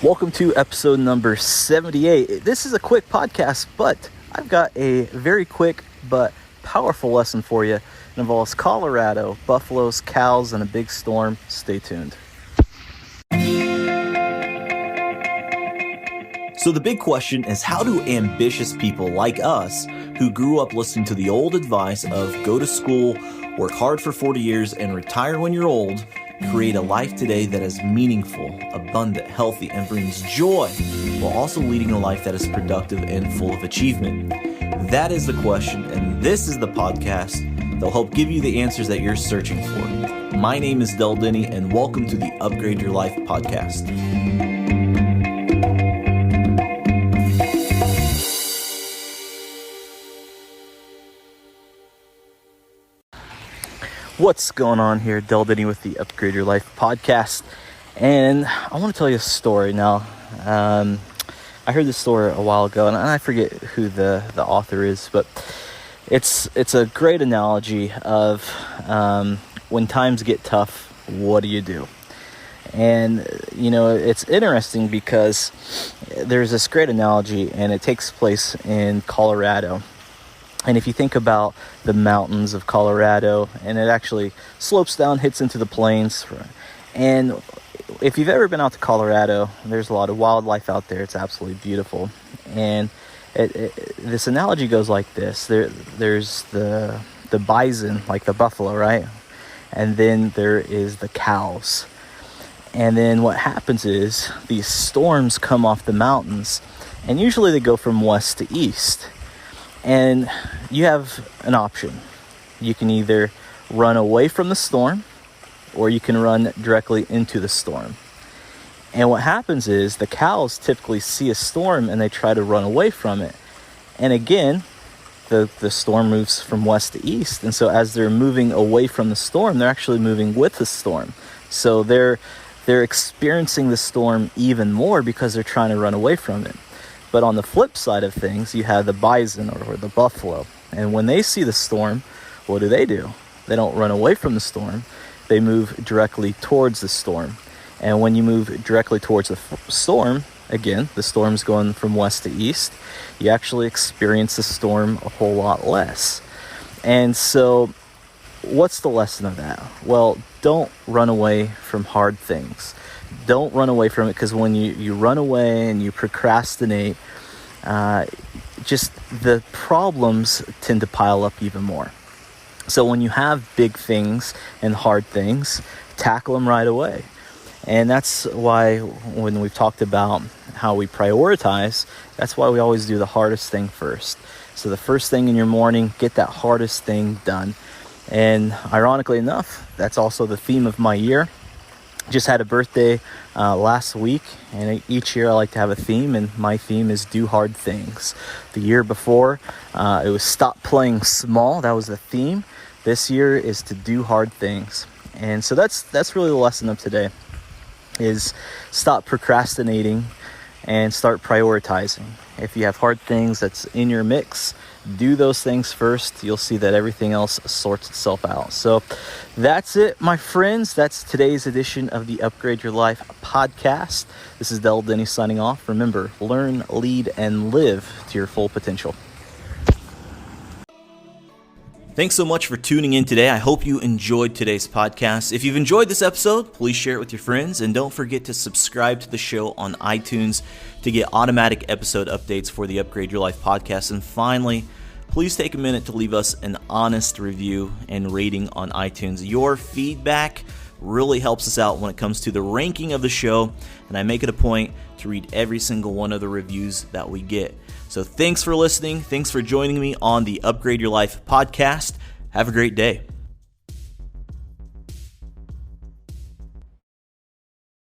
Welcome to episode number 78. This is a quick podcast, but I've got a very quick but powerful lesson for you. It involves Colorado, buffaloes, cows, and a big storm. Stay tuned. So the big question is, how do ambitious people like us, who grew up listening to the old advice of go to school, work hard for 40 years, and retire when you're old, create a life today that is meaningful, abundant, healthy, and brings joy, while also leading a life that is productive and full of achievement? That is the question, and this is the podcast that will help give you the answers that you're searching for. My name is Del Denny, and welcome to the Upgrade Your Life podcast. What's going on here? Del Denny with the Upgrade Your Life podcast, and I want to tell you a story now. I heard this story a while ago, and I forget who the author is, but it's a great analogy of when times get tough, what do you do? And you know, it's interesting because there's this great analogy, and it takes place in Colorado. And if you think about the mountains of Colorado, and it actually slopes down, hits into the plains. And if you've ever been out to Colorado, there's a lot of wildlife out there. It's absolutely beautiful. And this analogy goes like this. There's the bison, like the buffalo, right? And then there is the cows. And then what happens is these storms come off the mountains, and usually they go from west to east. And you have an option. You can either run away from the storm, or you can run directly into the storm. And what happens is the cows typically see a storm and they try to run away from it. And again, the storm moves from west to east. And so as they're moving away from the storm, they're actually moving with the storm. So they're experiencing the storm even more because they're trying to run away from it. But on the flip side of things, you have the bison or the buffalo. And when they see the storm, what do? They don't run away from the storm. They move directly towards the storm. And when you move directly towards the storm, again, the storm's going from west to east, you actually experience the storm a whole lot less. And so what's the lesson of that? Well, don't run away from hard things. Don't run away from it, because when you run away and you procrastinate, just the problems tend to pile up even more. So when you have big things and hard things, tackle them right away. And that's why when we've talked about how we prioritize, that's why we always do the hardest thing first. So the first thing in your morning, get that hardest thing done. And ironically enough, that's also the theme of my year. Just had a birthday last week, and each year I like to have a theme, and my theme is do hard things. The year before, it was stop playing small. That was the theme. This year is to do hard things. And so that's really the lesson of today, is stop procrastinating and start prioritizing. If you have hard things that's in your mix, do those things first. You'll see that everything else sorts itself out. So that's it, my friends. That's today's edition of the Upgrade Your Life podcast. This is Del Denny signing off. Remember, learn, lead, and live to your full potential. Thanks so much for tuning in today. I hope you enjoyed today's podcast. If you've enjoyed this episode, please share it with your friends, and don't forget to subscribe to the show on iTunes to get automatic episode updates for the Upgrade Your Life podcast. And finally, please take a minute to leave us an honest review and rating on iTunes. Your feedback really helps us out when it comes to the ranking of the show, and I make it a point to read every single one of the reviews that we get. So thanks for listening. Thanks for joining me on the Upgrade Your Life podcast. Have a great day.